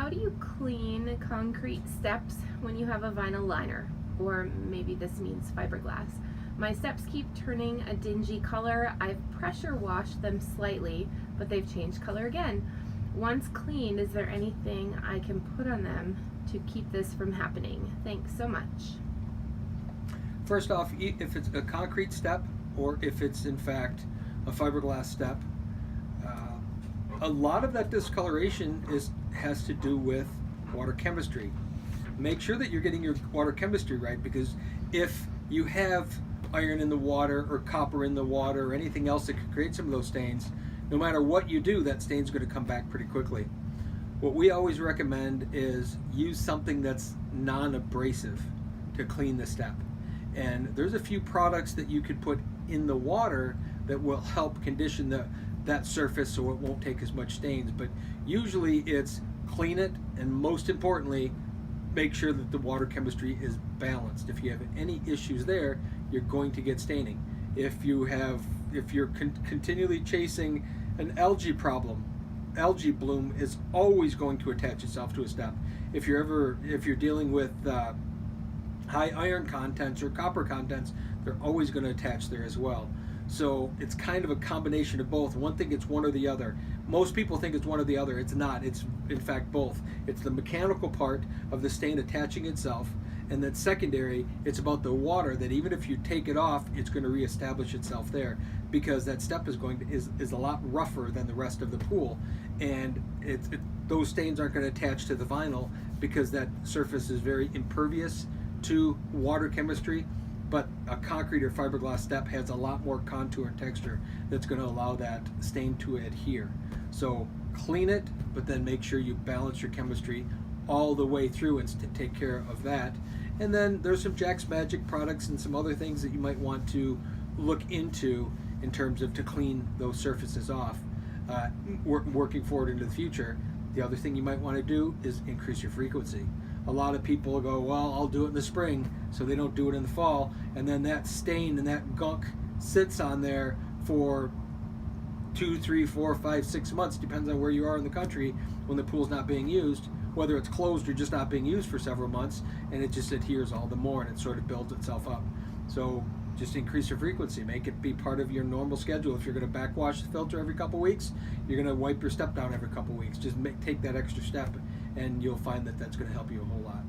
How do you clean concrete steps when you have a vinyl liner? Or maybe this means fiberglass. My steps keep turning a dingy color. I've pressure washed them slightly, but they've changed color again. Once cleaned, is there anything I can put on them to keep this from happening? Thanks so much. First off, if it's a concrete step or if it's in fact a fiberglass step, a lot of that discoloration has to do with water chemistry. Make sure that you're getting your water chemistry right, because if you have iron in the water or copper in the water or anything else that could create some of those stains, no matter what you do, that stain's going to come back pretty quickly. What we always recommend is use something that's non-abrasive to clean the step. And there's a few products that you could put in the water that will help condition that surface so it won't take as much stains. But usually it's clean it, and most importantly, make sure that the water chemistry is balanced. If you have any issues there, you're going to get staining. If you're continually chasing an algae problem, algae bloom is always going to attach itself to a step. If you're dealing with high iron contents or copper contents, they're always going to attach there as well. So it's kind of a combination of both. One thing, it's one or the other. Most people think it's one or the other. It's not. It's in fact both. It's the mechanical part of the stain attaching itself, and then secondary, it's about the water that even if you take it off, it's going to reestablish itself there, because that step is a lot rougher than the rest of the pool, and those stains aren't going to attach to the vinyl because that surface is very impervious to water chemistry. But a concrete or fiberglass step has a lot more contour and texture that's going to allow that stain to adhere. So clean it, but then make sure you balance your chemistry all the way through and take care of that. And then there's some Jack's Magic products and some other things that you might want to look into in terms of to clean those surfaces off. Working forward into the future, the other thing you might want to do is increase your frequency. A lot of people go, well, I'll do it in the spring, so they don't do it in the fall, and then that stain and that gunk sits on there for 2, 3, 4, 5, 6 months, depends on where you are in the country when the pool's not being used, whether it's closed or just not being used for several months, and it just adheres all the more and it sort of builds itself up. So just increase your frequency, make it be part of your normal schedule. If you're going to backwash the filter every couple weeks, you're going to wipe your step down every couple weeks. Just take that extra step, and you'll find that that's going to help you a whole lot.